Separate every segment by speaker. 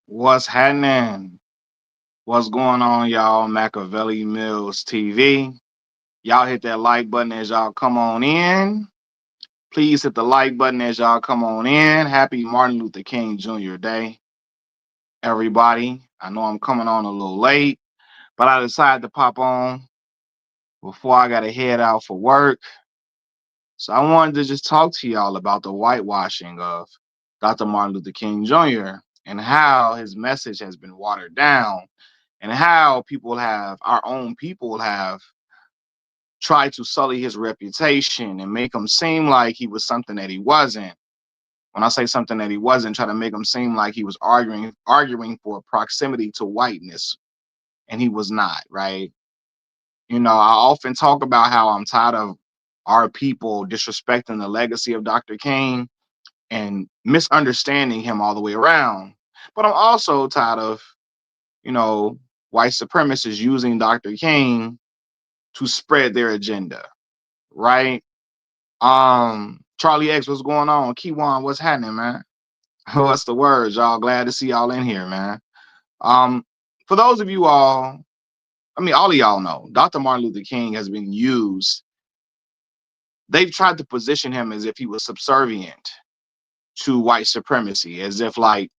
Speaker 1: What's happening? What's going on, y'all? Machiavelli Mills TV. Y'all hit that like button as y'all come on in. Please hit the like button as y'all come on in. Happy Martin Luther King Jr. Day, everybody. I know I'm coming on a little late, but I decided to pop on before I got to head out for work. So I wanted to just talk to y'all about the whitewashing of Dr. Martin Luther King Jr. and how his message has been watered down and how our own people have tried to sully his reputation and make him seem like he was something that he wasn't. When I say something that he wasn't, try to make him seem like he was arguing for proximity to whiteness, and he was not, right? I often talk about how I'm tired of our people disrespecting the legacy of Dr. King and misunderstanding him all the way around. But I'm also tired of, you know, white supremacists using Dr. King to spread their agenda, right? Charlie X, what's going on? Keywan, what's happening, man? What's the word, y'all? Glad to see y'all in here, man. Um, for those of you all, I mean, all of y'all know, Dr. Martin Luther King has been used. They've tried to position him as if he was subservient to white supremacy, as if like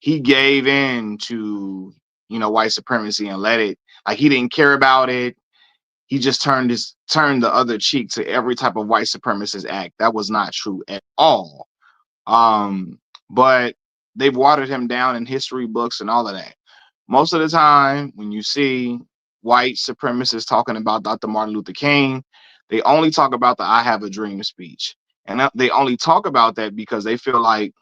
Speaker 1: he gave in to, white supremacy and let it, like he didn't care about it. He just turned the other cheek to every type of white supremacist act. That was not true at all. But they've watered him down in history books and all of that. Most of the time, when you see white supremacists talking about Dr. Martin Luther King, they only talk about the I Have a Dream speech. And they only talk about that because they feel like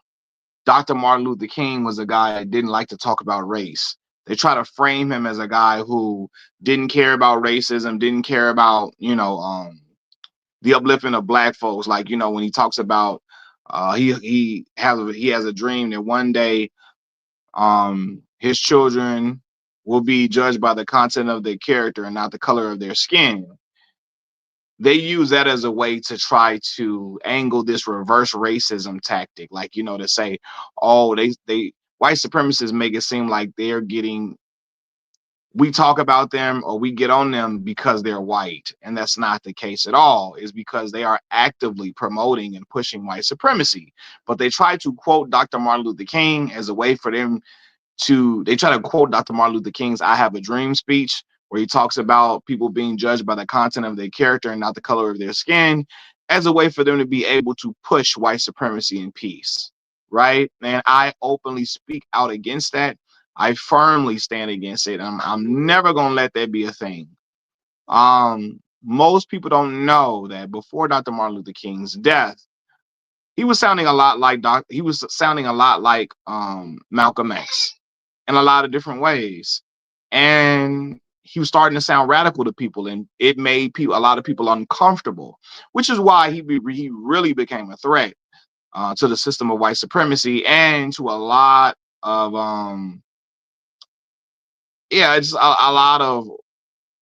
Speaker 1: Dr. Martin Luther King was a guy that didn't like to talk about race. They try to frame him as a guy who didn't care about racism, didn't care about, the uplifting of black folks. Like, when he talks about he has a dream that one day his children will be judged by the content of their character and not the color of their skin. They use that as a way to try to angle this reverse racism tactic, like, to say, oh, they white supremacists make it seem like they're getting, we talk about them or we get on them because they're white, and that's not the case at all. Is because they are actively promoting and pushing white supremacy, but they try to quote Dr. Martin Luther King as a way for them they try to quote Dr. Martin Luther King's I Have a Dream speech, where he talks about people being judged by the content of their character and not the color of their skin, as a way for them to be able to push white supremacy and peace, right? And I openly speak out against that. I firmly stand against it. I'm never going to let that be a thing. Most people don't know that before Dr. Martin Luther King's death, he was sounding a lot like Malcolm X in a lot of different ways. And he was starting to sound radical to people, and it made a lot of people uncomfortable, which is why he really became a threat to the system of white supremacy and to a lot of it's a lot of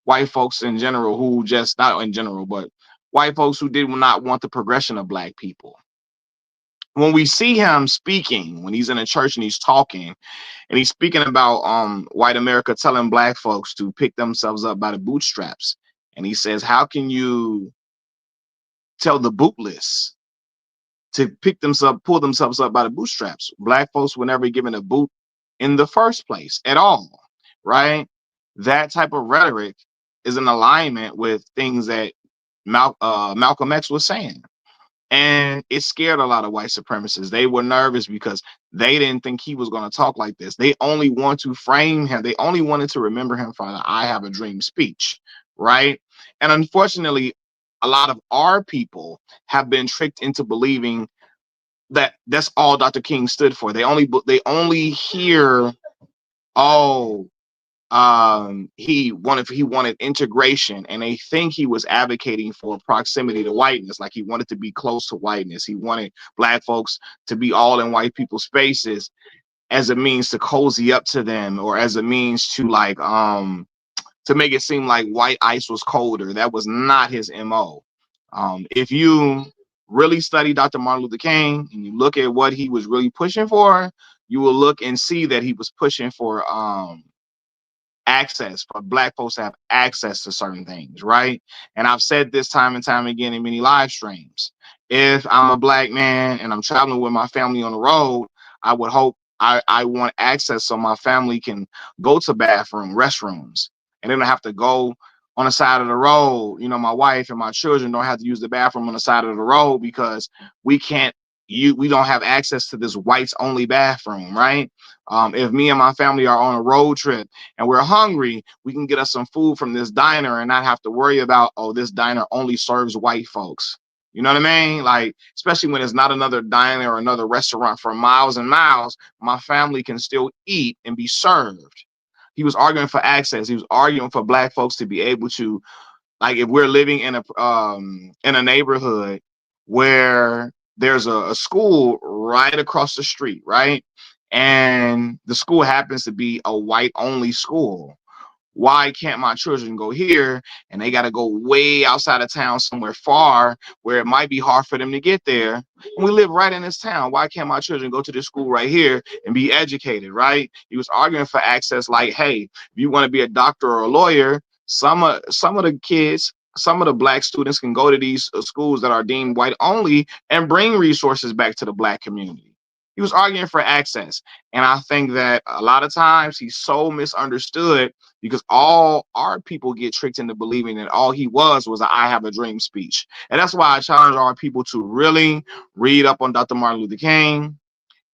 Speaker 1: white folks in general who just, not in general, but white folks who did not want the progression of black people. When we see him speaking, when he's in a church and he's talking, and he's speaking about white America telling black folks to pick themselves up by the bootstraps, and he says, how can you tell the bootless to pull themselves up by the bootstraps? Black folks were never given a boot in the first place at all, right? That type of rhetoric is in alignment with things that Malcolm X was saying. And it scared a lot of white supremacists. They were nervous because they didn't think he was going to talk like this. They only want to frame him. They only wanted to remember him from the I Have a Dream speech, right? And unfortunately, a lot of our people have been tricked into believing that that's all Dr. King stood for. They only hear, oh, he wanted integration, and they think he was advocating for proximity to whiteness, like he wanted to be close to whiteness. He wanted black folks to be all in white people's spaces as a means to cozy up to them, or as a means to to make it seem like white ice was colder. That was not his MO. If you really study Dr. Martin Luther King and you look at what he was really pushing for, you will look and see that he was pushing for access for black folks to have access to certain things, right? And I've said this time and time again in many live streams. If I'm a black man and I'm traveling with my family on the road, I would hope I want access so my family can go to restrooms, and they don't have to go on the side of the road. You know, my wife and my children don't have to use the bathroom on the side of the road because we can't we don't have access to this whites only bathroom, right? If me and my family are on a road trip and we're hungry, we can get us some food from this diner and not have to worry about, oh, this diner only serves white folks. You know what I mean? Like, especially when it's not another diner or another restaurant for miles and miles, my family can still eat and be served. He was arguing for access. He was arguing for black folks to be able to, like, if we're living in a neighborhood where there's a school right across the street, right? And the school happens to be a white only school. Why can't my children go here and they got to go way outside of town somewhere far where it might be hard for them to get there? And we live right in this town. Why can't my children go to this school right here and be educated, right? He was arguing for access like, hey, if you want to be a doctor or a lawyer, some of the kids, some of the black students can go to these schools that are deemed white only and bring resources back to the black community. He was arguing for access. And I think that a lot of times he's so misunderstood because all our people get tricked into believing that all he was a I have a dream speech. And that's why I challenge our people to really read up on Dr. Martin Luther King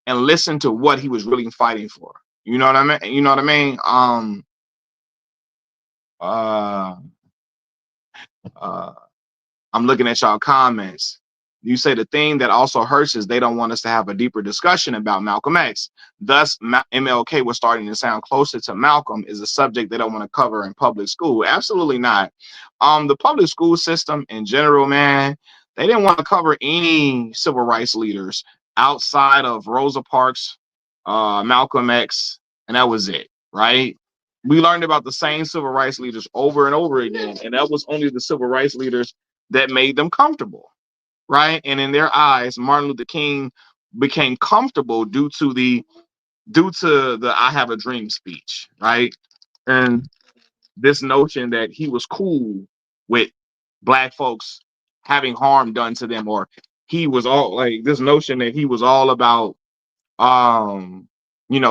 Speaker 1: and listen to what he was really fighting for. You know what I mean? You know what I mean? Uh, uh, I'm looking at y'all comments. You say the thing that also hurts is they don't want us to have a deeper discussion about Malcolm X. Thus, MLK was starting to sound closer to Malcolm is a subject they don't want to cover in public school. Absolutely not. The public school system in general, man, they didn't want to cover any civil rights leaders outside of Rosa Parks, Malcolm X, and that was it, right? We learned about the same civil rights leaders over and over again, and that was only the civil rights leaders that made them comfortable, right? And in their eyes, Martin Luther King became comfortable due to the I have a dream speech, right? And this notion that he was cool with black folks having harm done to them, or he was all like this notion that he was all about um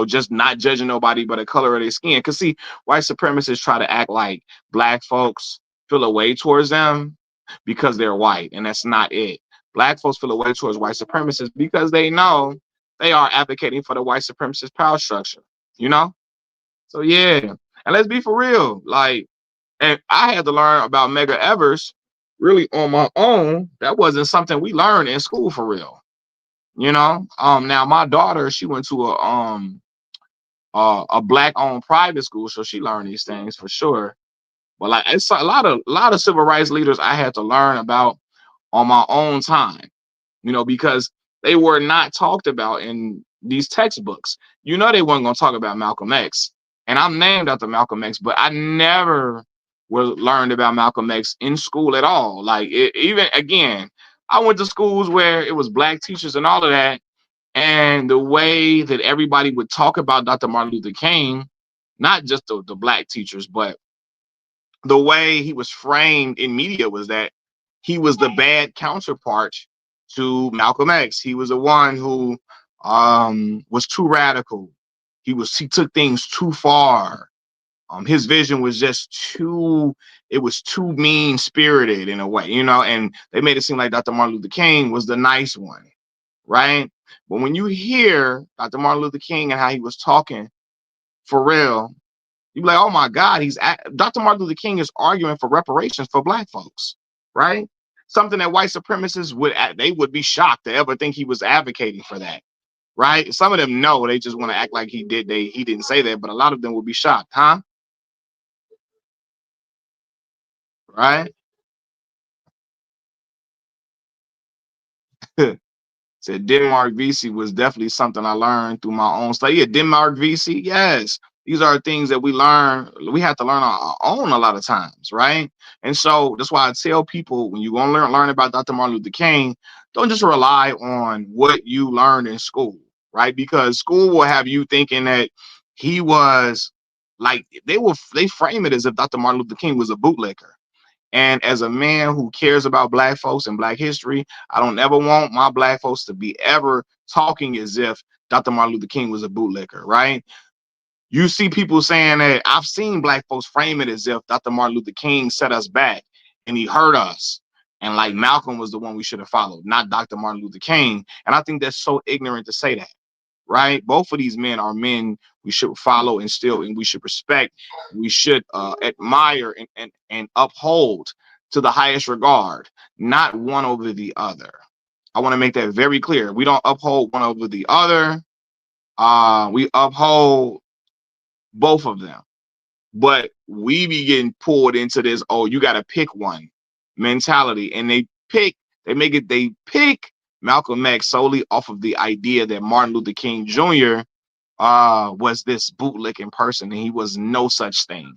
Speaker 1: just not judging nobody but the color of their skin. Because see, white supremacists try to act like black folks feel a way towards them because they're white, and that's not it. Black folks feel a way towards white supremacists because they know they are advocating for the white supremacist power structure, you know. So yeah, and let's be for real, like, and I had to learn about Mega Evers really on my own. That wasn't something we learned in school for real. Now my daughter, she went to a black owned private school, so she learned these things for sure. But like, it's a lot of civil rights leaders I had to learn about on my own time, because they were not talked about in these textbooks. They weren't going to talk about Malcolm X, and I'm named after Malcolm X, but I never learned about Malcolm X in school at all. Like, even again, I went to schools where it was black teachers and all of that, and the way that everybody would talk about Dr. Martin Luther King, not just the black teachers, but the way he was framed in media was that he was the bad counterpart to Malcolm X. He was the one who was too radical. He took things too far. His vision was just it was too mean spirited in a way, and they made it seem like Dr. Martin Luther King was the nice one, right? But when you hear Dr. Martin Luther King and how he was talking for real, you be like, oh my God, Dr. Martin Luther King is arguing for reparations for black folks, right? Something that white supremacists would be shocked to ever think he was advocating for that, right? Some of them know, they just want to act like he didn't say that, but a lot of them would be shocked, huh? Right? Said Denmark VC was definitely something I learned through my own study. Yeah, Denmark VC, yes. These are things that we have to learn on our own a lot of times, right? And so that's why I tell people, when you want to learn about Dr. Martin Luther King, don't just rely on what you learned in school. right? Because school will have you thinking that he was like they frame it as if Dr. Martin Luther King was a bootlicker. And as a man who cares about black folks and black history, I don't ever want my black folks to be ever talking as if Dr. Martin Luther King was a bootlicker, right? You see people saying that. I've seen black folks frame it as if Dr. Martin Luther King set us back and he hurt us. And like Malcolm was the one we should have followed, not Dr. Martin Luther King. And I think that's so ignorant to say that, right? Both of these men are men we should follow and still, and we should respect. We should admire and uphold to the highest regard, not one over the other. I want to make that very clear. We don't uphold one over the other. We uphold both of them. But we be getting pulled into this, oh, you got to pick one mentality. And they pick Malcolm X solely off of the idea that Martin Luther King Jr. Was this bootlicking person, and he was no such thing.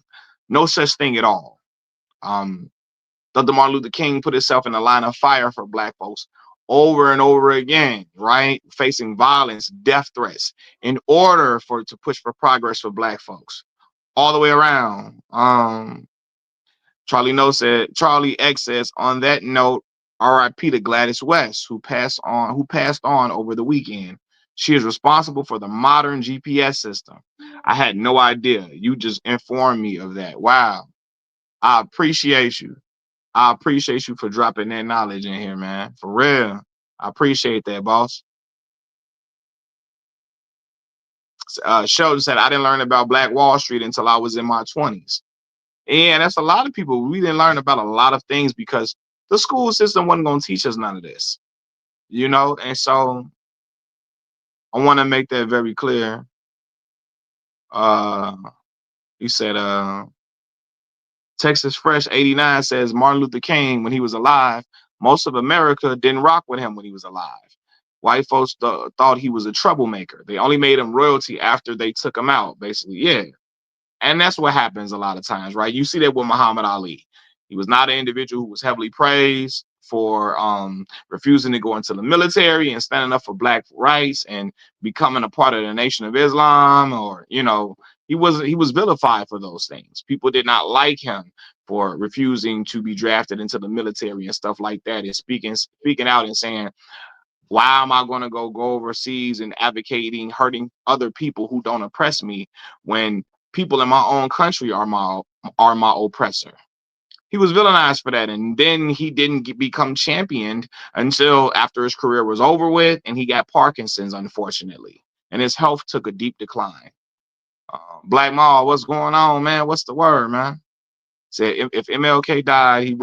Speaker 1: No such thing at all. Um, Dr. Martin Luther King put himself in the line of fire for black folks over and over again, right? Facing violence, death threats, in order to push for progress for black folks all the way around. Charlie X says, on that note, R.I.P. to Gladys West, who passed on over the weekend. She is responsible for the modern GPS system. I had no idea. You just informed me of that. Wow. I appreciate you. I appreciate you for dropping that knowledge in here, man. For real. I appreciate that, boss. Sheldon said, I didn't learn about Black Wall Street until I was in my 20s. And that's a lot of people. We didn't learn about a lot of things because the school system wasn't going to teach us none of this, you know? And so I want to make that very clear. Uh, he said, Texas Fresh 89 says Martin Luther King, when he was alive, most of America didn't rock with him when he was alive. White folks thought he was a troublemaker. They only made him royalty after they took him out, basically. Yeah. And that's what happens a lot of times, right? You see that with Muhammad Ali. He was not an individual who was heavily praised for refusing to go into the military and standing up for black rights and becoming a part of the Nation of Islam, or he was vilified for those things. People did not like him for refusing to be drafted into the military and stuff like that, and speaking out and saying, why am I going to go overseas and advocating hurting other people who don't oppress me when people in my own country are my oppressor? He was villainized for that, and then he didn't become championed until after his career was over with, and he got Parkinson's, unfortunately, and his health took a deep decline. Black Maul, what's going on, man? What's the word, man? Said if MLK died,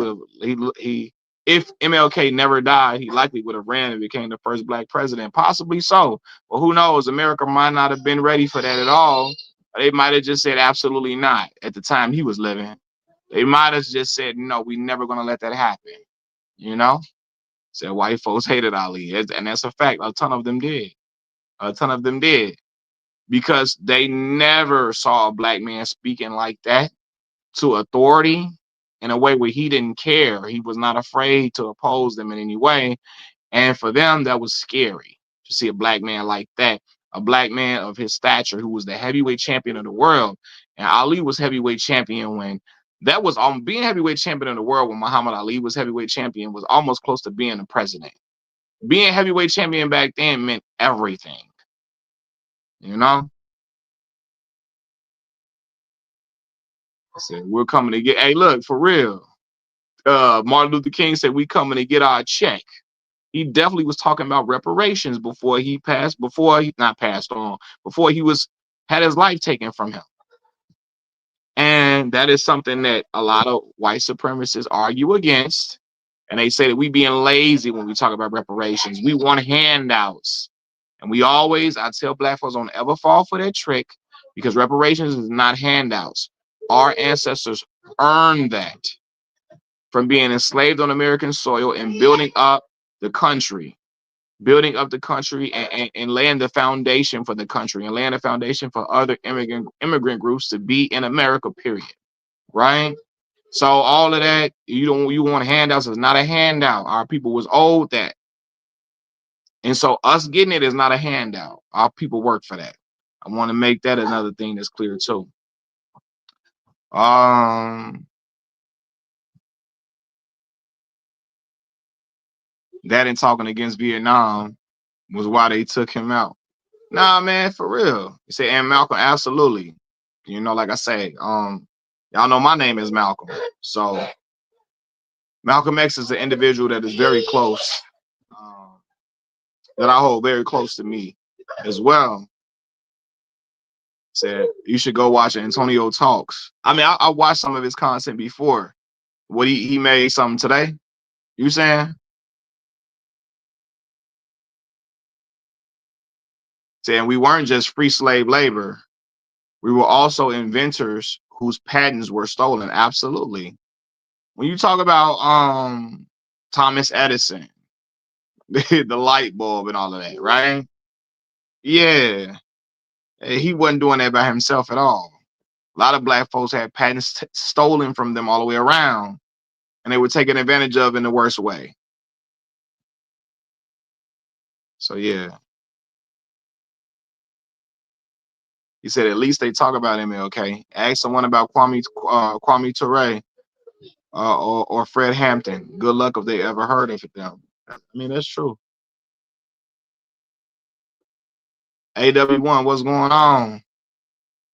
Speaker 1: if MLK never died, he likely would have ran and became the first black president, possibly so. But who knows? America might not have been ready for that at all. They might have just said absolutely not at the time he was living. They might have just said, no, we never gonna let that happen. You know? Said white folks hated Ali. And that's a fact. A ton of them did. A ton of them did. Because they never saw a black man speaking like that to authority in a way where he didn't care. He was not afraid to oppose them in any way. And for them, that was scary to see a black man like that, a black man of his stature who was the heavyweight champion of the world. And Ali was heavyweight champion when that was being heavyweight champion of the world when Muhammad Ali was heavyweight champion was almost close to being a president. Being heavyweight champion back then meant everything, you know? I said, we're coming to get, hey, look, for real. Martin Luther King said, we coming to get our check. He definitely was talking about reparations before he not passed on, before he had his life taken from him. And that is something that a lot of white supremacists argue against. And they say that we being lazy when we talk about reparations. We want handouts. And I tell black folks, don't ever fall for that trick, because reparations is not handouts. Our ancestors earned that from being enslaved on American soil and building up the country, and laying the foundation for the country and laying the foundation for other immigrant groups to be in America, period. Right? So all of that, you want handouts, is not a handout. Our people was owed that. And so us getting it is not a handout. Our people work for that. I want to make that another thing that's clear too. Um, that and talking against Vietnam was why they took him out. Nah, man, for real. You say, and Malcolm, absolutely. You know, like I say, y'all know my name is Malcolm. So Malcolm X is an individual that is very close, um, that I hold very close to me as well. Said you should go watch Antonio Talks. I mean, I watched some of his content before. What he made something today? You saying? Saying we weren't just free slave labor. We were also inventors whose patents were stolen. Absolutely. When you talk about Thomas Edison, the light bulb and all of that, right? Yeah. He wasn't doing that by himself at all. A lot of black folks had patents stolen from them all the way around, and they were taken advantage of in the worst way. So yeah, he said at least they talk about MLK. Ask someone about Kwame Ture or Fred Hampton. Good luck if they ever heard of them. I mean, that's true. AW1, what's going on?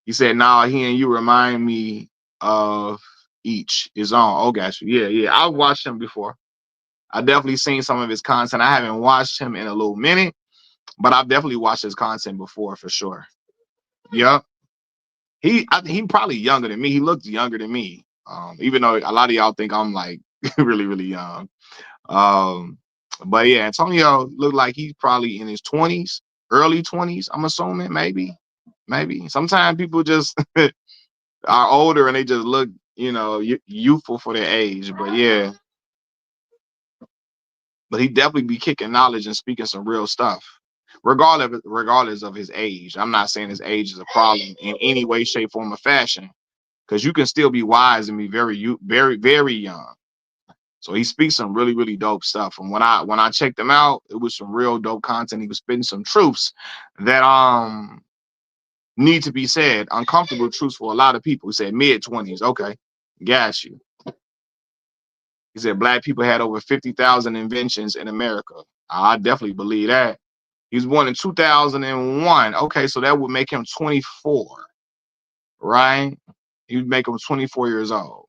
Speaker 1: He said, "Nah, he and you remind me of each is on." Oh, got you. Yeah, yeah. I've watched him before. I definitely seen some of his content. I haven't watched him in a little minute, but I've definitely watched his content before for sure. Yep. He probably younger than me. He looks younger than me. Even though a lot of y'all think I'm like really, really young. Um, but yeah, Antonio looked like he's probably in his 20s, early 20s, I'm assuming, maybe. Maybe. Sometimes people just are older and they just look, youthful for their age. But yeah, but he definitely be kicking knowledge and speaking some real stuff, regardless of his age. I'm not saying his age is a problem in any way, shape, form, or fashion, because you can still be wise and be very, very young. So he speaks some really, really dope stuff. And when I checked him out, it was some real dope content. He was spitting some truths that need to be said, uncomfortable truths for a lot of people. He said mid-20s. Okay, got you. He said black people had over 50,000 inventions in America. I definitely believe that. He was born in 2001. Okay, so that would make him 24, right? He would make him 24 years old.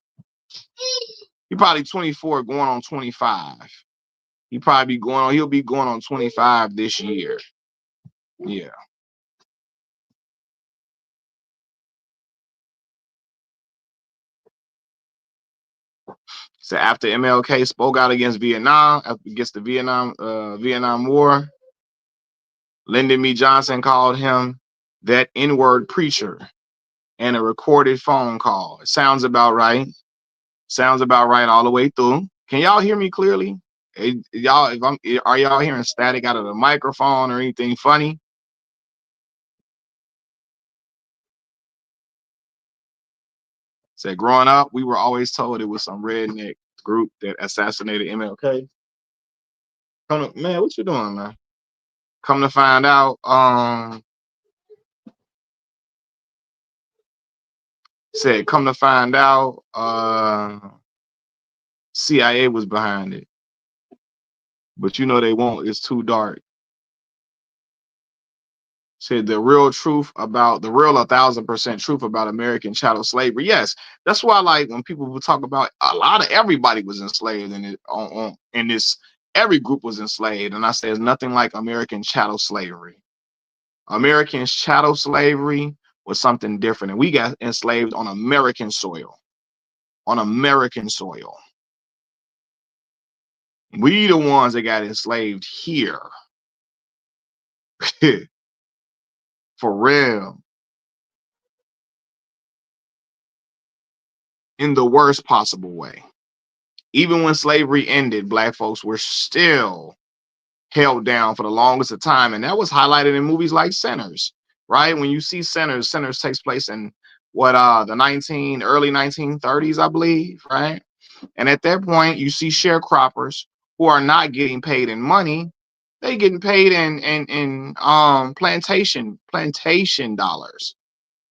Speaker 1: He probably 24 going on 25. He'll be going on 25 this year. Yeah. So after MLK spoke out against the Vietnam War, Lyndon B. Johnson called him that N-word preacher in a recorded phone call. It sounds about right. Sounds about right all the way through. Can y'all hear me clearly? Y'all, are y'all hearing static out of the microphone or anything funny? Said growing up, we were always told it was some redneck group that assassinated MLK. Man, what you doing, man? Come to find out, come to find out, CIA was behind it. But they won't. It's too dark. Said the real 1,000% truth about American chattel slavery. Yes, that's why like when people will talk about a lot of everybody was enslaved in it in this every group was enslaved, and I say it's nothing like American chattel slavery. American chattel slavery was something different, and we got enslaved on American soil. On American soil, we the ones that got enslaved here. For real, in the worst possible way. Even when slavery ended, black folks were still held down for the longest of time. And that was highlighted in movies like Sinners, right? When you see Sinners takes place in the early 1930s, I believe, right? And at that point, you see sharecroppers who are not getting paid in money. They getting paid in plantation dollars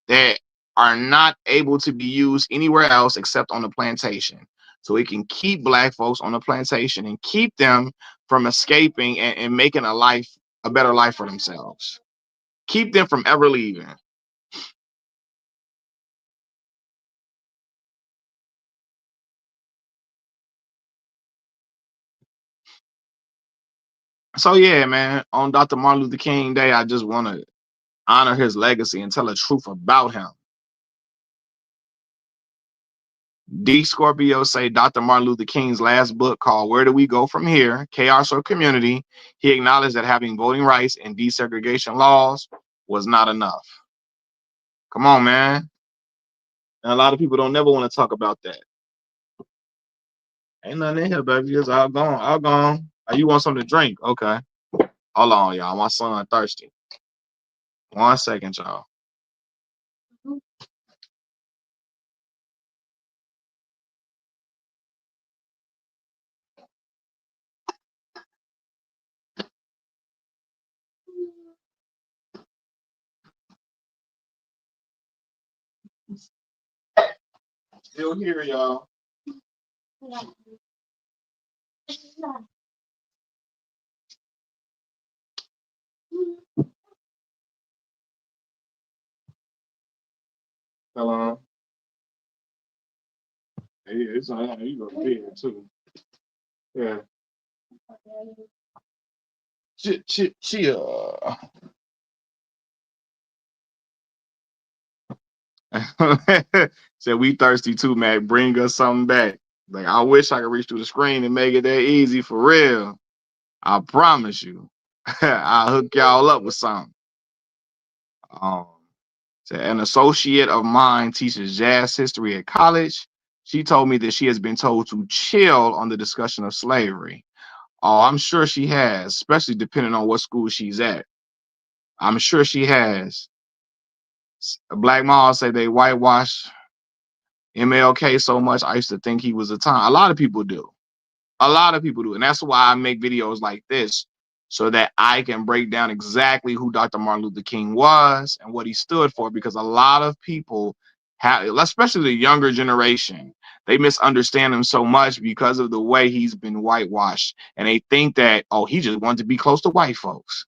Speaker 1: that are not able to be used anywhere else except on the plantation. So it can keep black folks on the plantation and keep them from escaping and making a better life for themselves. Keep them from ever leaving. So yeah, man, on Dr. Martin Luther King Day, I just want to honor his legacy and tell the truth about him. D Scorpio say Dr. Martin Luther King's last book called Where Do We Go From Here? Chaos or Community. He acknowledged that having voting rights and desegregation laws was not enough. Come on, man. And a lot of people don't never want to talk about that. Ain't nothing in here, baby. It's all gone. All gone. Oh, you want something to drink? Okay. Hold on, y'all. My son thirsty. 1 second, y'all. Still here, y'all. Hello. Hey, it's on. You go to bed too. Yeah. Chill. Said we thirsty too, Mac. Bring us something back. Like I wish I could reach through the screen and make it that easy for real. I promise you. I'll hook y'all up with something. Um, so an associate of mine teaches jazz history at college. She told me that she has been told to chill on the discussion of slavery. Oh, I'm sure she has, especially depending on what school she's at. I'm sure she has. Black Mall say they whitewash MLK so much. I used to think he was a time. A lot of people do. A lot of people do. And that's why I make videos like this so that I can break down exactly who Dr. Martin Luther King was and what he stood for. Because a lot of people have, especially the younger generation, they misunderstand him so much because of the way he's been whitewashed. And they think that, oh, he just wanted to be close to white folks.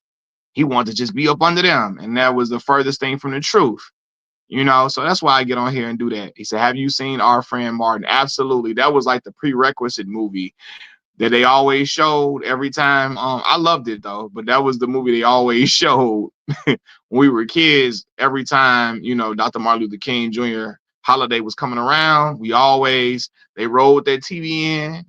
Speaker 1: He wanted to just be up under them. And that was the furthest thing from the truth. So that's why I get on here and do that. He said, have you seen Our Friend Martin? Absolutely. That was like the prerequisite movie that they always showed every time. I loved it though, but that was the movie they always showed when we were kids. Every time, Dr. Martin Luther King Jr. holiday was coming around, they rolled that TV in.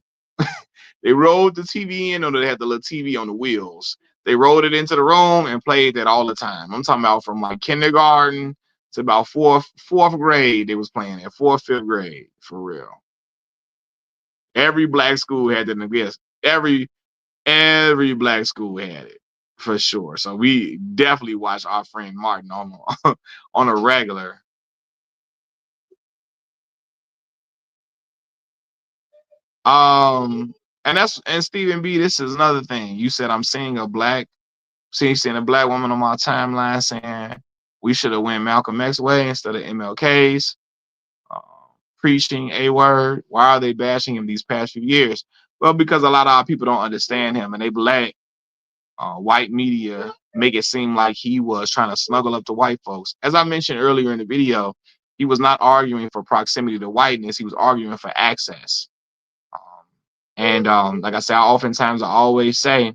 Speaker 1: They rolled the TV in, or they had the little TV on the wheels. They rolled it into the room and played that all the time. I'm talking about from like kindergarten to about fourth grade. They was playing it, fourth, fifth grade, for real. Every black school had that. Yes, every black school had it for sure. So we definitely watched Our Friend Martin on on a regular. And Stephen B, this is another thing. You said I'm seeing a black woman on my timeline saying we should have went Malcolm X way instead of MLK's. Um, Preaching a word. Why are they bashing him these past few years? Well, because a lot of our people don't understand him, and they black white media make it seem like he was trying to snuggle up to white folks. As I mentioned earlier in the video, he was not arguing for proximity to whiteness. He was arguing for access. And like I said, I always say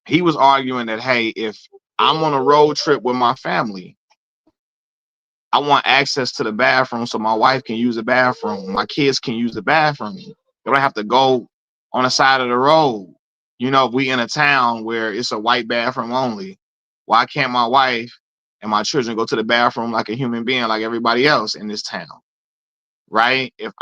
Speaker 1: he was arguing that, hey, if I'm on a road trip with my family, I want access to the bathroom so my wife can use the bathroom. My kids can use the bathroom. They don't have to go on the side of the road. If we in a town where it's a white bathroom only, why can't my wife and my children go to the bathroom like a human being, like everybody else in this town? Right? If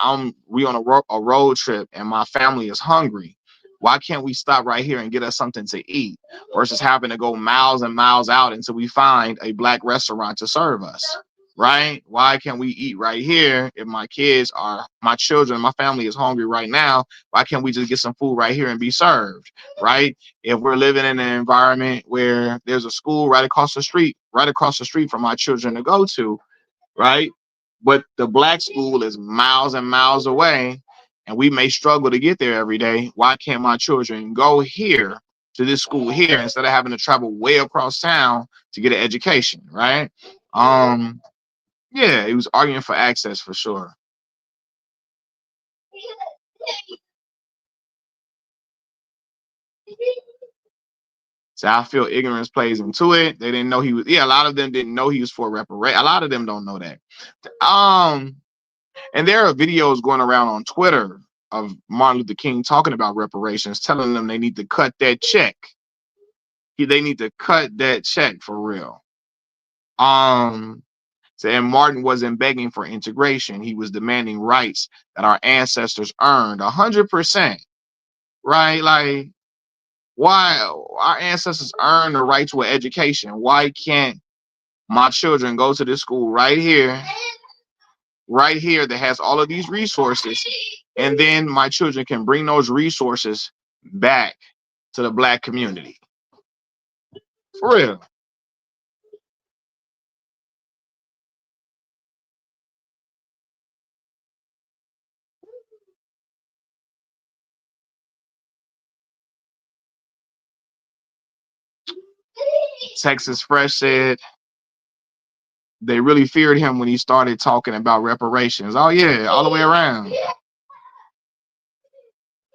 Speaker 1: we on a road trip and my family is hungry, why can't we stop right here and get us something to eat versus having to go miles and miles out until we find a black restaurant to serve us? right? Why can't we eat right here? If my children, my family is hungry right now, why can't we just get some food right here and be served, right? If we're living in an environment where there's a school right across the street from my children to go to, right? But the black school is miles and miles away, and we may struggle to get there every day. Why can't my children go here to this school here instead of having to travel way across town to get an education, right? Um, yeah, he was arguing for access for sure. So I feel ignorance plays into it. They didn't know he was. Yeah, a lot of them didn't know he was for reparation. A lot of them don't know that. Um, and there are videos going around on Twitter of Martin Luther King talking about reparations, telling them they need to cut that check. They need to cut that check for real. Um, saying Martin wasn't begging for integration; he was demanding rights that our ancestors earned 100%. Right? Like, why our ancestors earned the right to an education? Why can't my children go to this school right here that has all of these resources, and then my children can bring those resources back to the black community? For real. Texas Fresh said they really feared him when he started talking about reparations. Oh yeah, all the way around.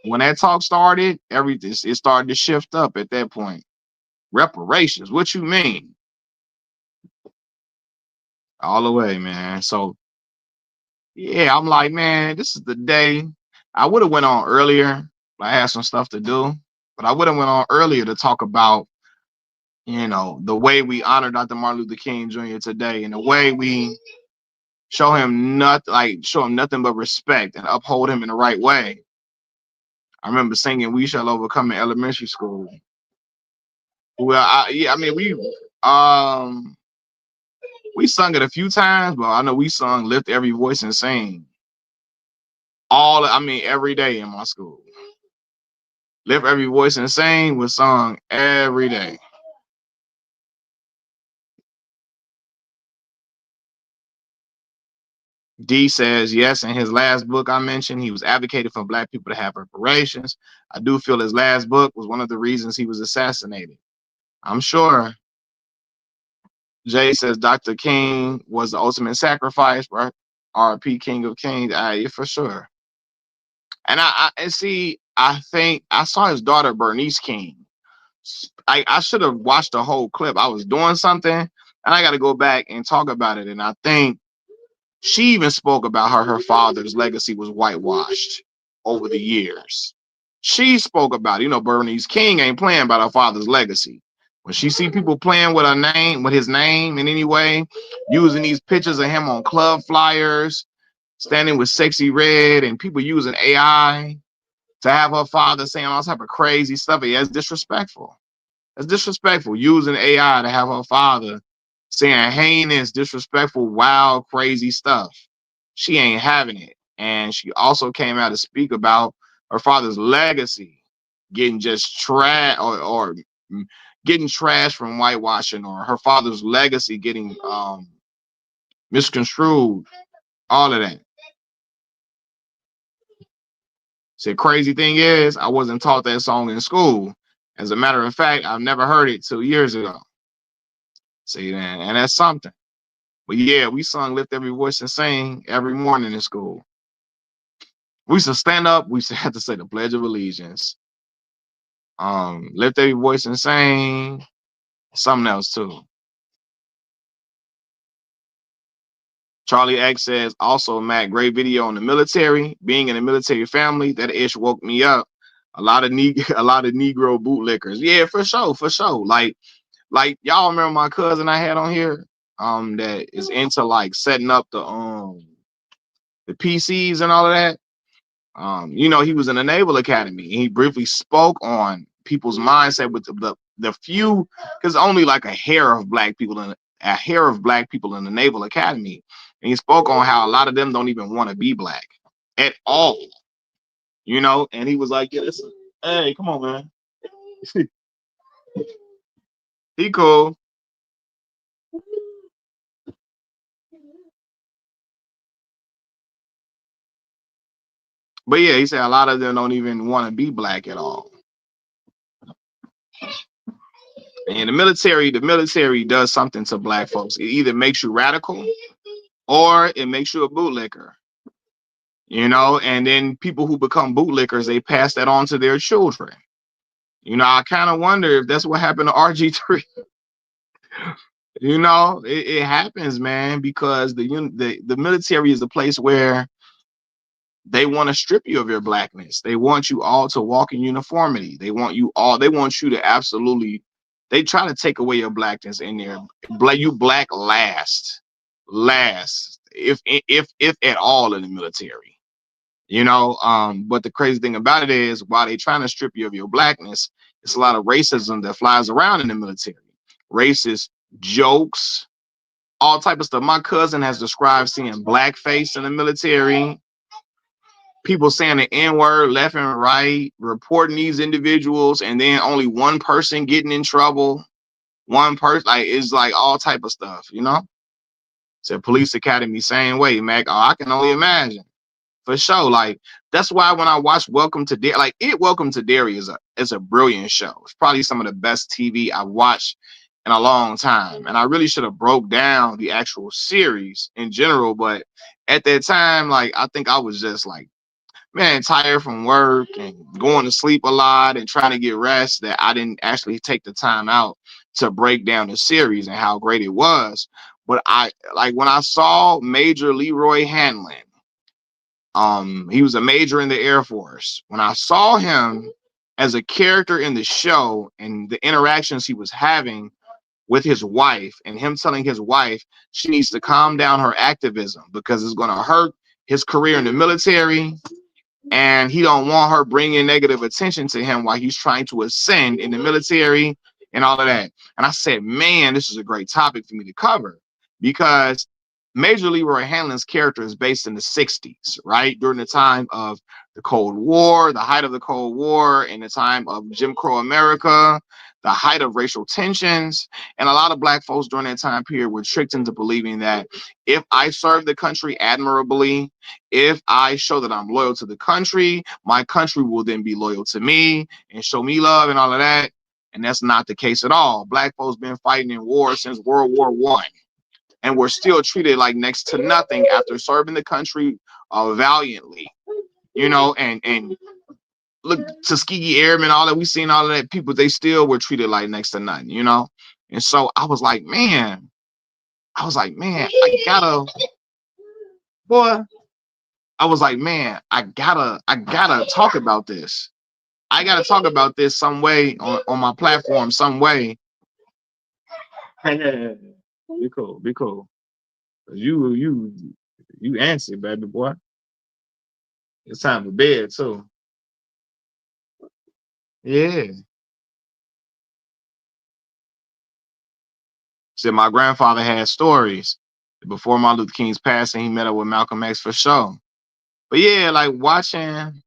Speaker 1: When that talk started, everything it started to shift up at that point. Reparations, what you mean? All the way, man. So yeah, I'm like, man, this is the day. I would have went on earlier. I had some stuff to do, but I would have went on earlier to talk about, the way we honor Dr. Martin Luther King Jr. today, and the way we show him nothing but respect and uphold him in the right way. I remember singing "We Shall Overcome" in elementary school. Well, I mean, we sung it a few times, but I know we sung "Lift Every Voice and Sing" every day in my school. "Lift Every Voice and Sing" was sung every day. D says, yes, in his last book I mentioned, he was advocating for black people to have reparations. I do feel his last book was one of the reasons he was assassinated. I'm sure. Jay says Dr. King was the ultimate sacrifice, right? RP King of Kings. Yeah, for sure. And and see, I think I saw his daughter Bernice King. I should have watched the whole clip. I was doing something, and I got to go back and talk about it. And I think she even spoke about how her father's legacy was whitewashed over the years. She spoke about it. Bernice King ain't playing about her father's legacy. When she see people playing with his name in any way, using these pictures of him on club flyers, standing with Sexy Red, and people using AI to have her father saying all type of crazy stuff, yeah, it's disrespectful. It's disrespectful using AI to have her father saying heinous, disrespectful, wild, crazy stuff. She ain't having it. And she also came out to speak about her father's legacy getting just trash or getting trash from whitewashing, or her father's legacy getting misconstrued, all of that. Said crazy thing is I wasn't taught that song in school. As a matter of fact, I've never heard it 2 years ago. See, man, and that's something. But yeah, we sung "Lift Every Voice and Sing" every morning in school. We used to stand up. We used to have to say the Pledge of Allegiance. Lift every voice and sing. Something else too. Charlie X says, also, Matt, great video on the military. Being in a military family, that ish woke me up. A lot of a lot of Negro bootlickers. Yeah, for sure, for sure. Like y'all remember my cousin I had on here, that is into like setting up the PCs and all of that. He was in the Naval Academy, and he briefly spoke on people's mindset with the few, because only like a hair of black people a hair of black people in the Naval Academy, and he spoke on how a lot of them don't even want to be black at all, you know. And he was like, "Yeah, listen, hey, come on, man, he cool." But yeah, he said a lot of them don't even want to be black at all. And the military does something to black folks. It either makes you radical or it makes you a bootlicker, you know. And then people who become bootlickers, they pass that on to their children. You know, I kind of wonder if that's what happened to RG3. You know, it happens, man, because the military is a place where they want to strip you of your blackness. They want you all to walk in uniformity. They want you all. They want you to absolutely. They try to take away your blackness in there. You black last, if at all in the military. You know, but the crazy thing about it is, while they trying to strip you of your blackness, it's a lot of racism that flies around in the military. Racist jokes, all type of stuff. My cousin has described seeing blackface in the military, people saying the N-word left and right, reporting these individuals, and then only one person getting in trouble. One person, like, it's like all type of stuff, you know. So police academy, same way, Mac. Oh, I can only imagine. For sure. Like, that's why when I watch Welcome to Derry is a brilliant show. It's probably some of the best TV I've watched in a long time. And I really should have broke down the actual series in general, but at that time, like, I think I was just like, man, tired from work and going to sleep a lot and trying to get rest, that I didn't actually take the time out to break down the series and how great it was. But I like when I saw Major Leroy Hanlon, he was a major in the Air Force. When I saw him as a character in the show and the interactions he was having with his wife, and him telling his wife she needs to calm down her activism because it's going to hurt his career in the military, and he don't want her bringing negative attention to him while he's trying to ascend in the military and all of that. And I said, man, this is a great topic for me to cover, because Major Leroy Hanlon's character is based in the 60s, right? During the time of the Cold War, the height of the Cold War, and the time of Jim Crow America, the height of racial tensions. And a lot of black folks during that time period were tricked into believing that if I serve the country admirably, if I show that I'm loyal to the country, my country will then be loyal to me and show me love and all of that. And that's not the case at all. Black folks been fighting in war since World War I, and we're still treated like next to nothing after serving the country valiantly. You know, and look, Tuskegee Airmen, all that, we seen all of that, people, they still were treated like next to nothing, you know. And so I was like, man, boy, I was like, man, I gotta talk about this. I gotta talk about this some way on my platform, some way. Be cool, be cool. You answer, baby boy. It's time for bed too. Yeah. Said my grandfather had stories. Before Martin Luther King's passing, he met up with Malcolm X for sure. But yeah, like watching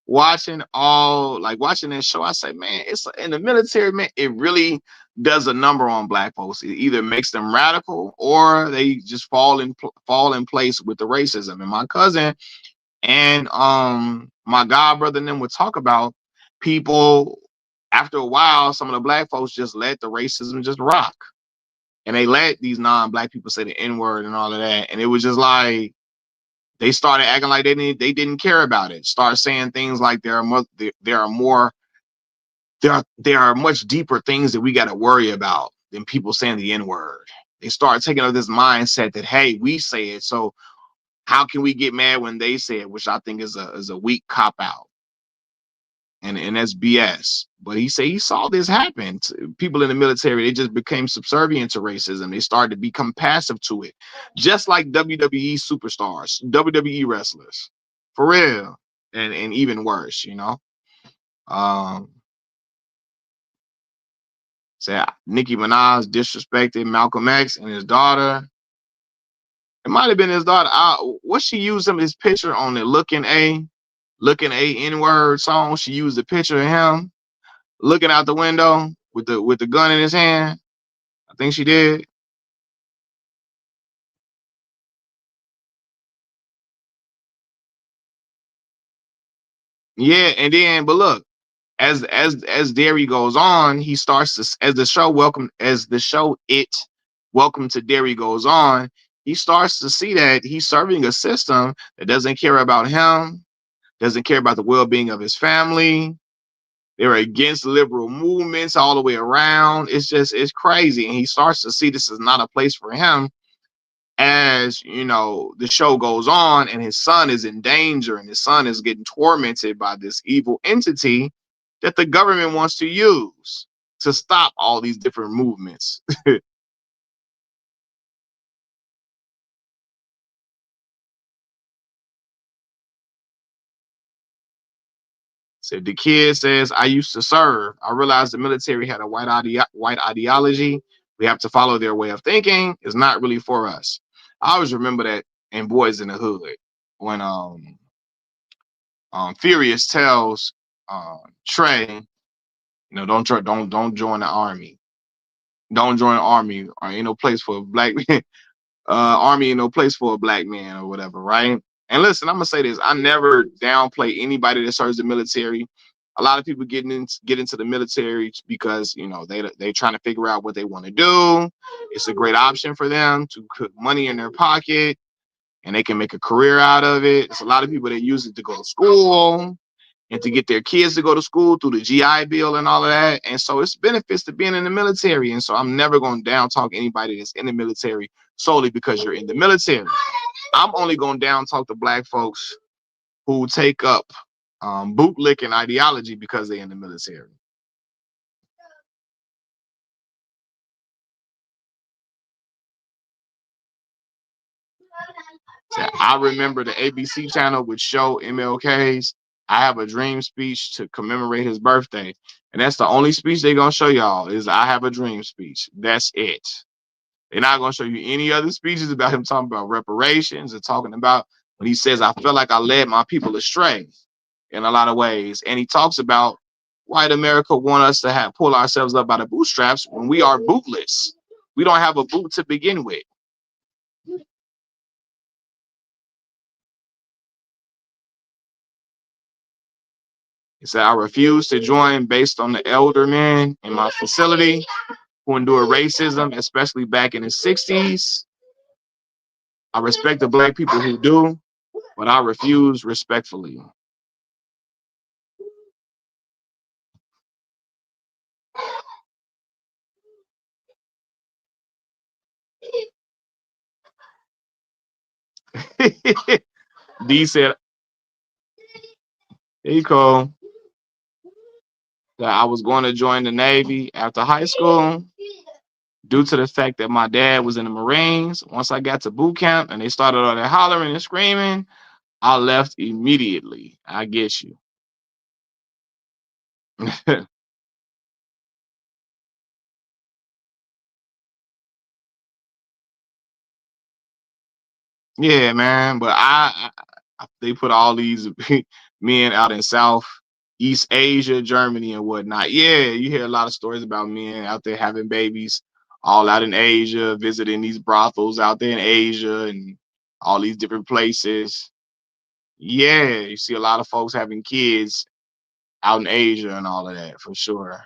Speaker 1: watching that show, I say, man, it's in the military, man, it really does a number on black folks. It either makes them radical or they just fall in place with the racism. And my cousin and my god brother and them would talk about people, after a while, some of the black folks just let the racism just rock. And they let these non-black people say the N-word and all of that. And it was just like they started acting like they didn't care about it. Start saying things like there are much deeper things that we got to worry about than people saying the N-word. They start taking up this mindset that, hey, we say it, so how can we get mad when they say it? Which I think is a weak cop out, and that's BS. But he said he saw this happen to people in the military. They just became subservient to racism. They started to become passive to it, just like WWE superstars, WWE wrestlers, for real, and even worse, you know. Um, Said Nicki Minaj disrespected Malcolm X and his daughter. It might have been his daughter. What she used him his picture on the Looking A N-word song. She used a picture of him looking out the window with the gun in his hand. I think she did. Yeah, and then but look, as Derry goes on, he starts to as the show it Welcome to Derry goes on, he starts to see that he's serving a system that doesn't care about him, doesn't care about the well-being of his family. They're against liberal movements all the way around. It's crazy. And he starts to see this is not a place for him as the show goes on and his son is in danger and his son is getting tormented by this evil entity that the government wants to use to stop all these different movements. So the kid says, I used to serve. I realized the military had a white ideology. We have to follow their way of thinking. It's not really for us. I always remember that in Boys in the Hood when Furious tells Trey, don't join the army. Don't join the army. Or ain't no place for a black man. Army ain't no place for a black man or whatever, right? And listen, I'm gonna say this: I never downplay anybody that serves the military. A lot of people get into the military because they trying to figure out what they want to do. It's a great option for them to put money in their pocket, and they can make a career out of it. It's a lot of people that use it to go to school and to get their kids to go to school through the GI Bill and all of that. And so it's benefits to being in the military. And so I'm never going to down talk anybody that's in the military solely because you're in the military. I'm only going to down talk the black folks who take up bootlicking ideology because they're in the military. So I remember the ABC channel would show MLK's I Have a Dream speech to commemorate his birthday. And that's the only speech they're going to show y'all is I Have a Dream speech. That's it. They're not going to show you any other speeches about him talking about reparations or talking about when he says, I feel like I led my people astray in a lot of ways. And he talks about white America want us to pull ourselves up by the bootstraps when we are bootless. We don't have a boot to begin with. He said, I refuse to join based on the elder men in my facility who endure racism, especially back in the 60s. I respect the black people who do, but I refuse respectfully. D said, hey, Cole, that I was going to join the Navy after high school due to the fact that my dad was in the Marines. Once I got to boot camp and they started all that hollering and screaming, I left immediately. I get you. Yeah, man. But they put all these men out in South East Asia, Germany, and whatnot. Yeah, you hear a lot of stories about men out there having babies all out in Asia, visiting these brothels out there in Asia and all these different places. Yeah, you see a lot of folks having kids out in Asia and all of that for sure.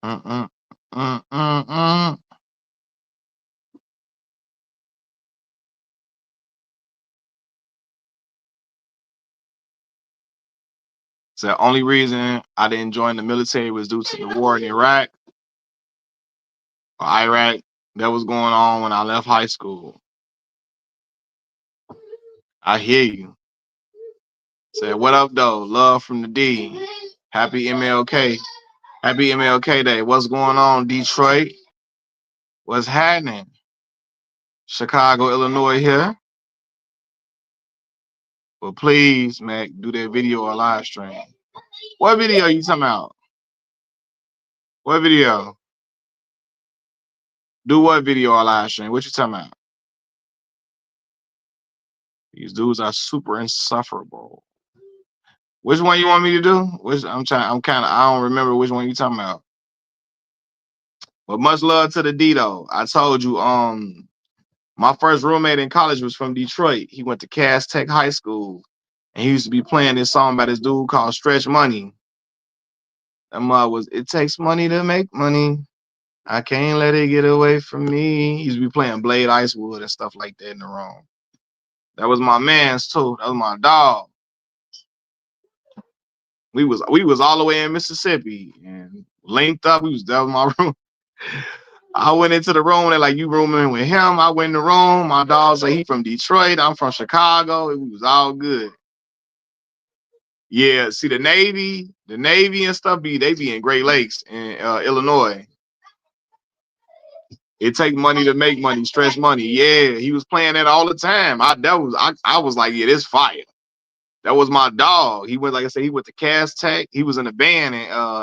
Speaker 1: Mm-mm, mm-mm. So the only reason I didn't join the military was due to the war in Iraq that was going on when I left high school. I hear you. Said, what up, though? Love from the D. Happy MLK. Happy MLK Day. What's going on, Detroit? What's happening? Chicago, Illinois here. But please, Mac, do that video or live stream. What video you talking about? What video? Do what video or live stream? What you talking about? These dudes are super insufferable. Which one you want me to do? I don't remember which one you talking about. But much love to the D though. I told you, my first roommate in college was from Detroit. He went to CASHAPP High School. And he used to be playing this song by this dude called Stretch Money. That mud was, it takes money to make money. I can't let it get away from me. He used to be playing Blade Icewood and stuff like that in the room. That was my man's too. That was my dog. We was all the way in Mississippi and linked up. That was my room. I went into the room. They're like, you rooming with him? I went in the room. My dog said he from Detroit. I'm from Chicago. It was all good. Yeah, see the Navy and stuff they be in Great Lakes in Illinois. It takes money to make money, stretch money. Yeah, he was playing that all the time. I was like, yeah, this fire. That was my dog. He went, like I said, he went to CASHAPP. He was in a band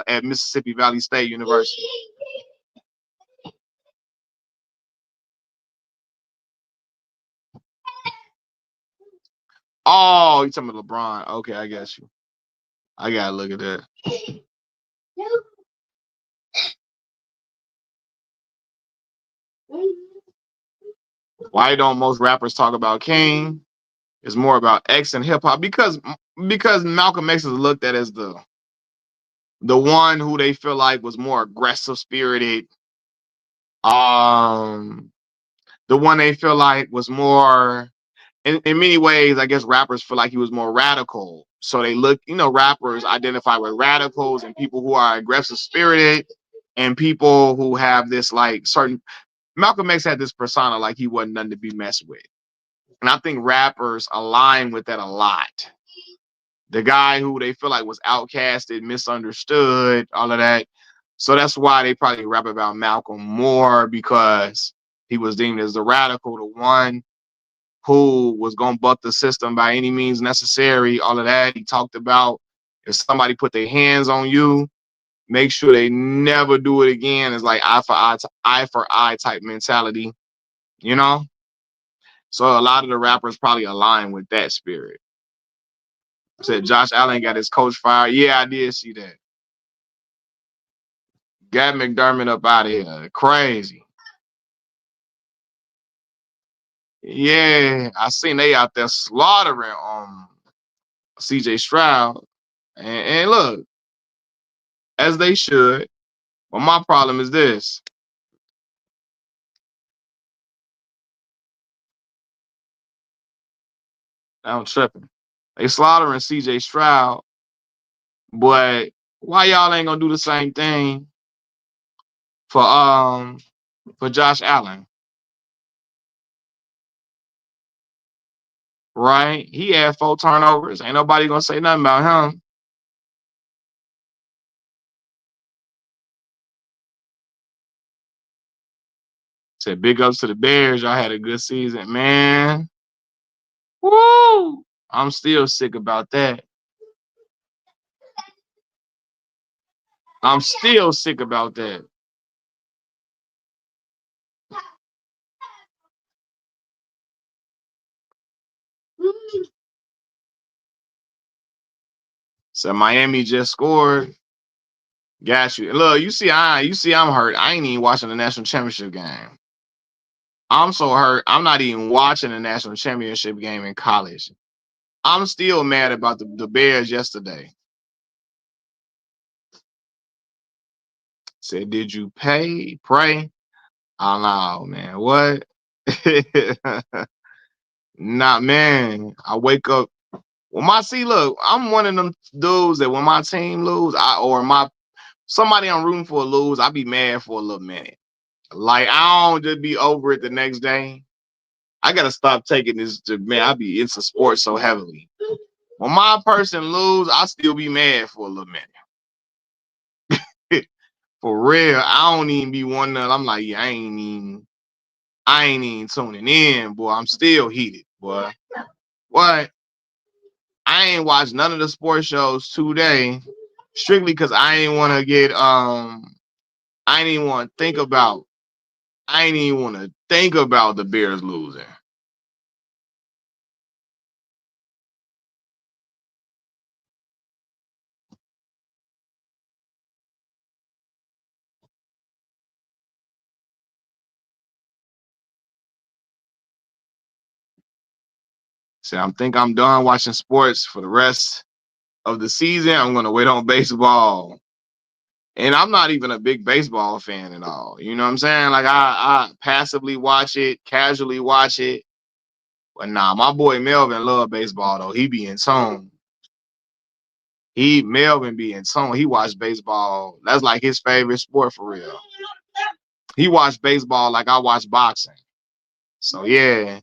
Speaker 1: at Mississippi Valley State University. Oh, you talking about LeBron? Okay, I got you. I gotta look at that. Why don't most rappers talk about King? It's more about X and hip hop because Malcolm X is looked at as the one who they feel like was more aggressive spirited. The one they feel like was more in many ways, I guess rappers feel like he was more radical. So they look, rappers identify with radicals and people who are aggressive spirited and people who have this like certain Malcolm X had this persona like he wasn't nothing to be messed with. And I think rappers align with that a lot. The guy who they feel like was outcasted, misunderstood, all of that. So that's why they probably rap about Malcolm more because he was deemed as the radical, the one who was going to buck the system by any means necessary, all of that. He talked about if somebody put their hands on you, make sure they never do it again. It's like eye for eye type mentality, you know? So a lot of the rappers probably align with that spirit. Said Josh Allen got his coach fired. Yeah, I did see that. Got McDermott up out of here. Crazy. Yeah, I seen they out there slaughtering CJ Stroud. And look, as they should. But my problem is this. I'm tripping. They slaughtering CJ Stroud, but why y'all ain't gonna do the same thing for Josh Allen? Right? He had 4 turnovers. Ain't nobody gonna say nothing about him. Said big ups to the Bears. Y'all had a good season, man. Woo! I'm still sick about that. I'm still sick about that. So Miami just scored. Got you. Look, you see I'm hurt. I ain't even watching the national championship game. I'm so hurt. I'm not even watching the national championship game in college. I'm still mad about the Bears yesterday. Said, did you pray? I don't know, man. What? Nah, man. I wake up. Look, I'm one of them dudes that when my team lose, somebody I'm rooting for lose, I be mad for a little minute. Like I don't just be over it the next day. I gotta stop taking this to man. I be into sports so heavily. When my person lose, I still be mad for a little minute. For real, I don't even be one that I'm like, yeah, I ain't even tuning in, boy. I'm still heated, boy. What? I ain't watched none of the sports shows today, strictly because I ain't want to get I ain't even want to think about. I ain't even want to think about the Bears losing. So I'm done watching sports for the rest of the season. I'm gonna wait on baseball. And I'm not even a big baseball fan at all. You know what I'm saying? Like I passively watch it, casually watch it. But nah, my boy Melvin love baseball though. He be in tone. Melvin be in tone. He watch baseball. That's like his favorite sport for real. He watched baseball like I watch boxing. So yeah.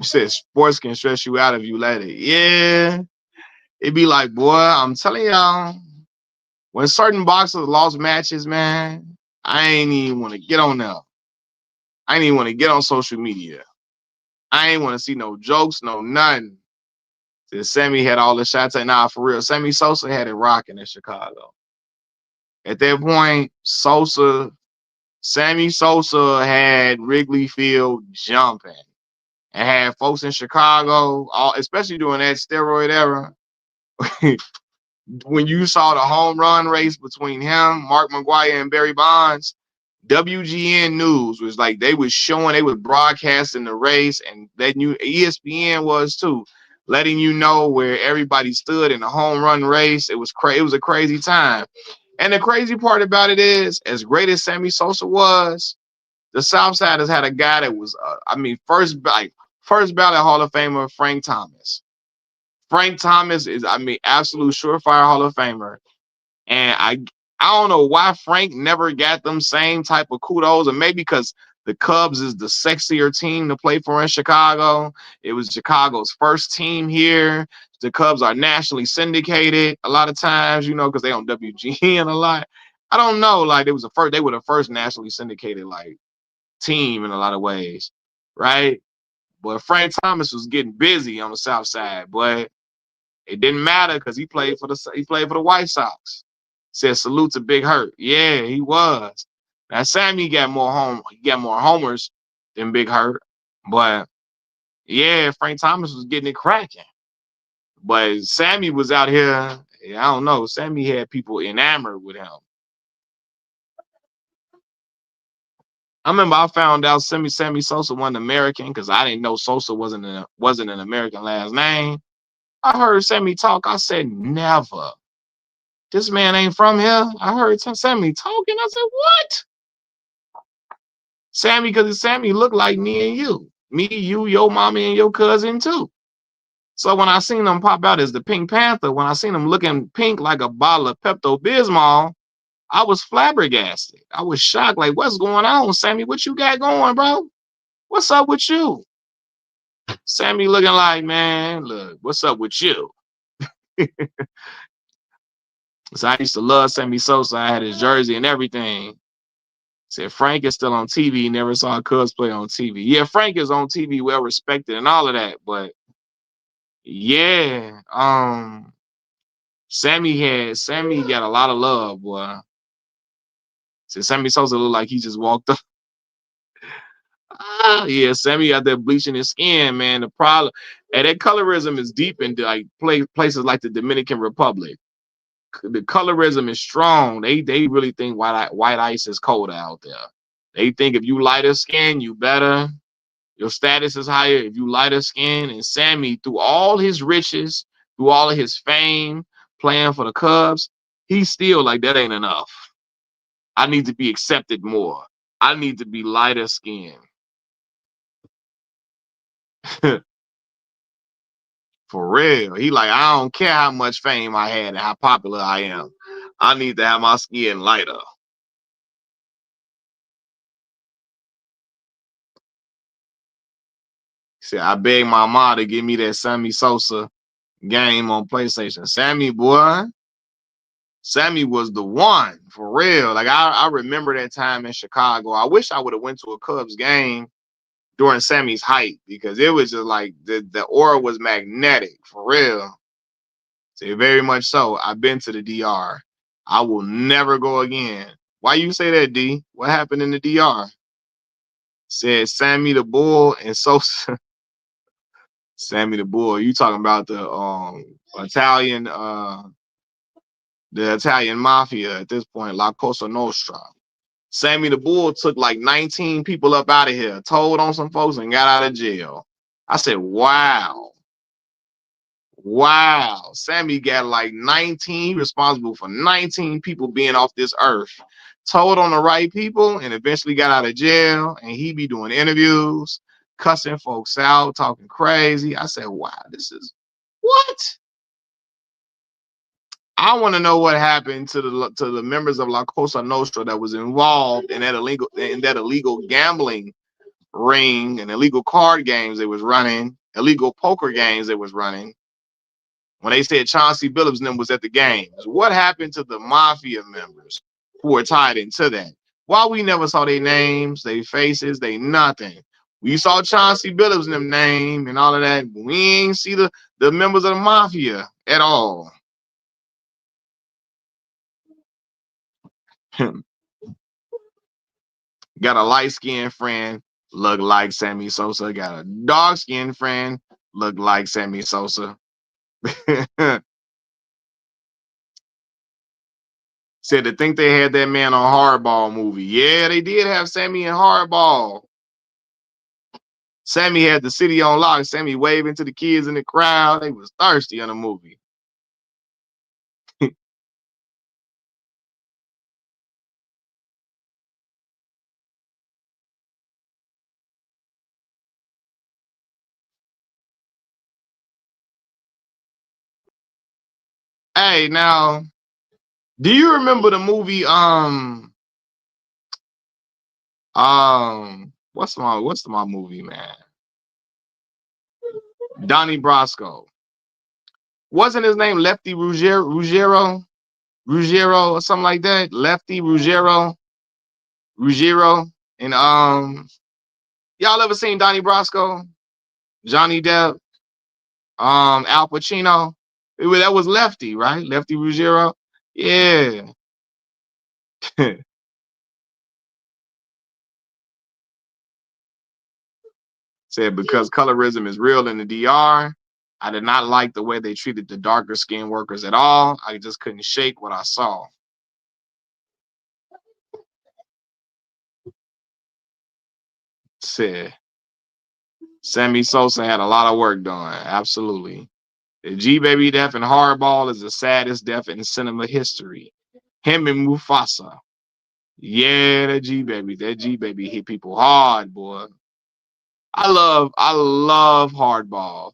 Speaker 1: You said sports can stress you out if you let it. Yeah. It'd be like, boy, I'm telling y'all, when certain boxers lost matches, man, I ain't even want to get on there. I ain't even want to get on social media. I ain't want to see no jokes, no nothing. Sammy had all the shots. Nah, for real. Sammy Sosa had it rocking in Chicago. At that point, Sammy Sosa had Wrigley Field jumping and had folks in Chicago, especially during that steroid era. When you saw the home run race between him, Mark McGwire, and Barry Bonds, WGN News was like they was broadcasting the race, and that new ESPN was too, letting you know where everybody stood in the home run race. It was a crazy time. And the crazy part about it is, as great as Sammy Sosa was, the Southsiders had a guy that was, first ballot Hall of Famer Frank Thomas. Frank Thomas is, absolute surefire Hall of Famer. And I don't know why Frank never got them same type of kudos, and maybe because the Cubs is the sexier team to play for in Chicago. It was Chicago's first team here. The Cubs are nationally syndicated a lot of times, because they on WGN a lot. I don't know, like they were the first nationally syndicated like team in a lot of ways, right? But Frank Thomas was getting busy on the South Side, but it didn't matter because he played for the White Sox. Said salute to Big Hurt. Yeah, he was. Now Sammy got more homers than Big Hurt, but yeah, Frank Thomas was getting it cracking. But Sammy was out here. I don't know. Sammy had people enamored with him. I remember I found out Sammy Sosa wasn't American because I didn't know Sosa wasn't an American last name. I heard Sammy talk. I said, never. This man ain't from here. I heard Sammy talking. I said, what? Sammy, because Sammy looked like me and you. Me, you, your mommy, and your cousin too. So when I seen him pop out as the Pink Panther, when I seen him looking pink like a bottle of Pepto-Bismol, I was flabbergasted. I was shocked. Like, what's going on, Sammy? What you got going, bro? What's up with you? Sammy looking like, man, look, what's up with you? So I used to love Sammy Sosa. I had his jersey and everything. Said Frank is still on TV. Never saw a Cubs play on TV. Yeah, Frank is on TV, well respected and all of that. But yeah, Sammy got a lot of love, boy. Said Sammy Sosa looked like he just walked up. Yeah, Sammy got that bleaching his skin, man. The problem, and that colorism is deep into like places like the Dominican Republic. The colorism is strong. They really think white ice is colder out there. They think if you lighter skin, you better. Your status is higher if you lighter skin. And Sammy, through all his riches, through all of his fame, playing for the Cubs, he's still like that ain't enough. I need to be accepted more. I need to be lighter skin. For real. He like, I don't care how much fame I had and how popular I am. I need to have my skin lighter. Said, I begged my mom to give me that Sammy Sosa game on PlayStation. Sammy, boy, Sammy was the one for real. Like I remember that time in Chicago. I wish I would have went to a Cubs game during Sammy's height because it was just like the aura was magnetic for real. So very much so. I've been to the DR. I will never go again. Why you say that, D? What happened in the DR? Said Sammy the Bull and Sosa. Sammy the Bull. You talking about the Italian the Italian mafia at this point, La Cosa Nostra. Sammy the Bull took like 19 people up out of here, told on some folks, and got out of jail. I said, wow. Wow. Sammy got like 19, responsible for 19 people being off this earth. Told on the right people and eventually got out of jail. And he be doing interviews, cussing folks out, talking crazy. I said, wow, this is what? I want to know what happened to the members of La Cosa Nostra that was involved in that illegal gambling ring and illegal card games they was running, illegal poker games they was running. When they said Chauncey Billups and them was at the games, what happened to the mafia members who were tied into that? Why we never saw their names, their faces, they nothing. We saw Chauncey Billups and them name and all of that, but we ain't see the members of the mafia at all. Got a light-skinned friend, look like Sammy Sosa. Got a dark-skinned friend, look like Sammy Sosa. Said to think they had that man on Hardball movie. Yeah, they did have Sammy in Hardball. Sammy had the city on lock. Sammy waving to the kids in the crowd. They was thirsty on the movie. Hey, now, do you remember the movie what's my movie, man? Donnie Brasco. Wasn't his name Lefty Ruggiero or something like that? Lefty Ruggiero. And y'all ever seen Donnie Brasco? Johnny Depp, Al Pacino. That was Lefty, right? Lefty Ruggiero. Yeah. Said because colorism is real in the DR, I did not like the way they treated the darker skinned workers at all. I just couldn't shake what I saw. Said Sammy Sosa had a lot of work done. Absolutely. The G Baby death in Hardball is the saddest death in cinema history. Him and Mufasa. Yeah, that G Baby hit people hard, boy. I love Hardball.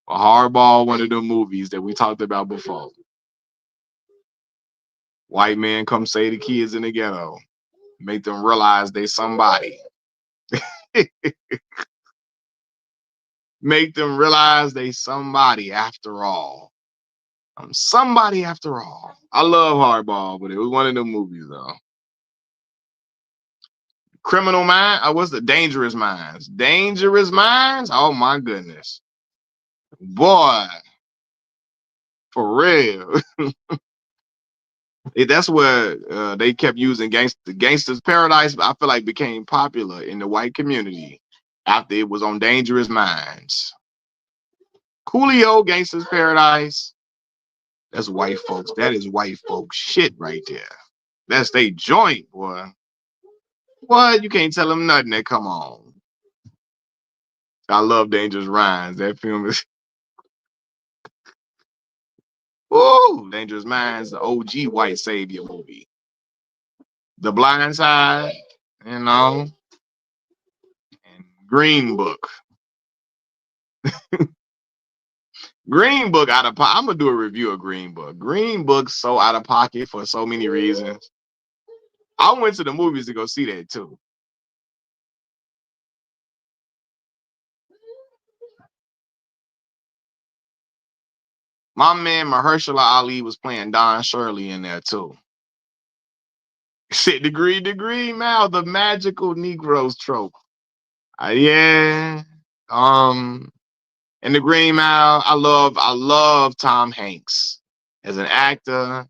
Speaker 1: Hardball, one of the movies that we talked about before. White man come say the kids in the ghetto, make them realize they somebody. Make them realize they somebody after all. I'm somebody after all. I love Hardball, but it was one of them movies though. Criminal Mind. What's the Dangerous Minds? Dangerous Minds. Oh my goodness, boy, for real. That's where they kept using Gangster's Paradise. I feel like became popular in the white community after it was on Dangerous Minds. Coolio, Gangster's Paradise. That's white folks. That is white folks shit right there. That's they joint, boy. What? You can't tell them nothing that come on. I love Dangerous Minds. That film is ooh, Dangerous Minds, the OG white savior movie. The Blind Side, you know, and Green Book. Green Book out of pocket. I'm gonna do a review of Green Book. Green Book so out of pocket for so many reasons. I went to the movies to go see that too. My man Mahershala Ali was playing Don Shirley in there too. Shit, degree, man, the magical Negroes trope. Yeah. In the Green Mile, I love Tom Hanks as an actor.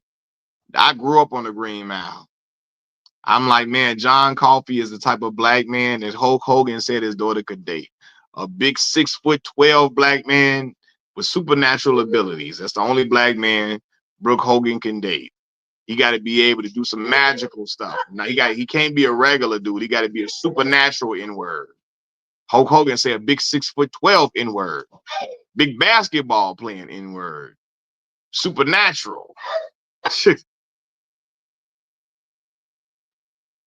Speaker 1: I grew up on the Green Mile. I'm like, man, John Coffey is the type of black man that Hulk Hogan said his daughter could date. A big 6'12" black man with supernatural abilities. That's the only black man Brooke Hogan can date. He got to be able to do some magical stuff. Now he can't be a regular dude. He got to be a supernatural N-word. Hulk Hogan said a big 6'12" N-word. Big basketball playing N-word. Supernatural.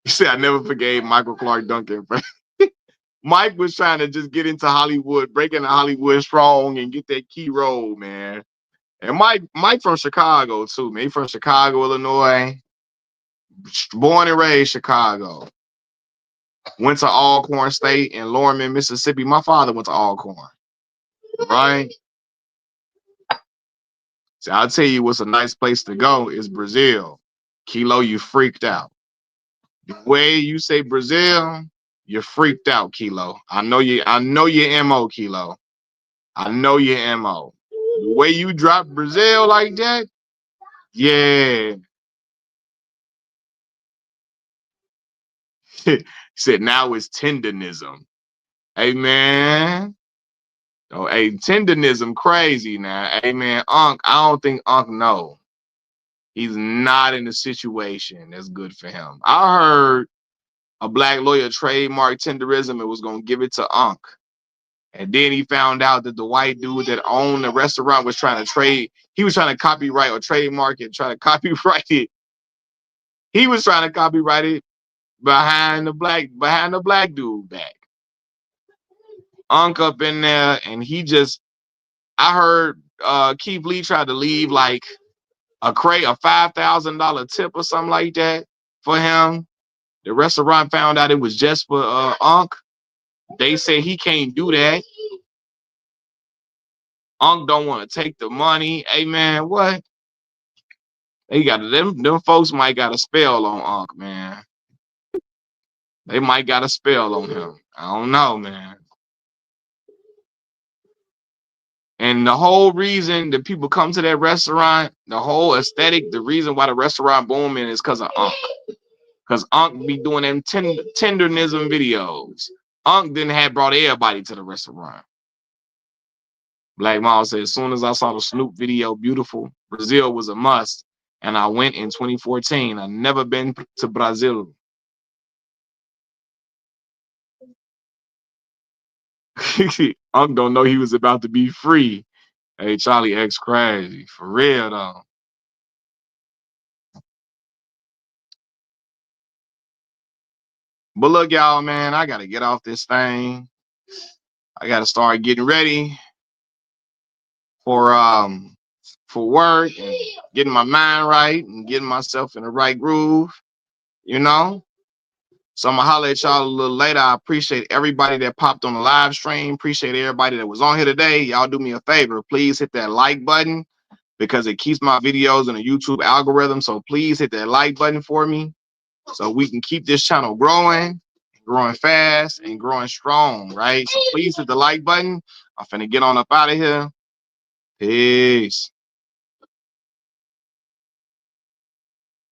Speaker 1: He said, I never forgave Michael Clark Duncan. Mike was trying to just get into Hollywood, break into Hollywood strong and get that key role, man. And Mike from Chicago, too, man. He from Chicago, Illinois. Born and raised Chicago. Went to Alcorn State in Lorman, Mississippi. My father went to Alcorn. Right? So I'll tell you what's a nice place to go is Brazil. Kilo, you freaked out. The way you say Brazil, you're freaked out, Kilo. I know your MO, Kilo. I know your MO. The way you drop Brazil like that, yeah. He said now it's tenderism. Hey man. Oh, hey, tenderism crazy now. Hey man, I don't think know. He's not in a situation that's good for him. I heard a black lawyer trademark tenderism and was gonna give it to Unc. And then he found out that the white dude that owned the restaurant was trying to copyright or trademark it, trying to copyright it. He was trying to copyright it behind the black dude back. Unc up in there, and I heard Keith Lee tried to leave like a $5,000 tip or something like that for him. The restaurant found out it was just for Unc. They said he can't do that. Unc don't want to take the money. Hey man, what? They got them folks might got a spell on Unc, man. They might got a spell on him. I don't know, man. And the whole reason that people come to that restaurant, the whole aesthetic, the reason why the restaurant booming is because of Unc. Because Unc be doing them tenderism videos. Unc didn't have brought everybody to the restaurant. Black Mom said, as soon as I saw the Snoop video, Beautiful, Brazil was a must. And I went in 2014. I've never been to Brazil. Unc don't know he was about to be free. Hey, Charlie X crazy. For real, though. But look, y'all, man, I got to get off this thing. I got to start getting ready for work and getting my mind right and getting myself in the right groove, you know? So I'm going to holler at y'all a little later. I appreciate everybody that popped on the live stream. Appreciate everybody that was on here today. Y'all do me a favor. Please hit that like button because it keeps my videos in the YouTube algorithm. So please hit that like button for me so we can keep this channel growing fast and growing strong, right? So please hit the like button. I'm finna get on up out of here. Peace.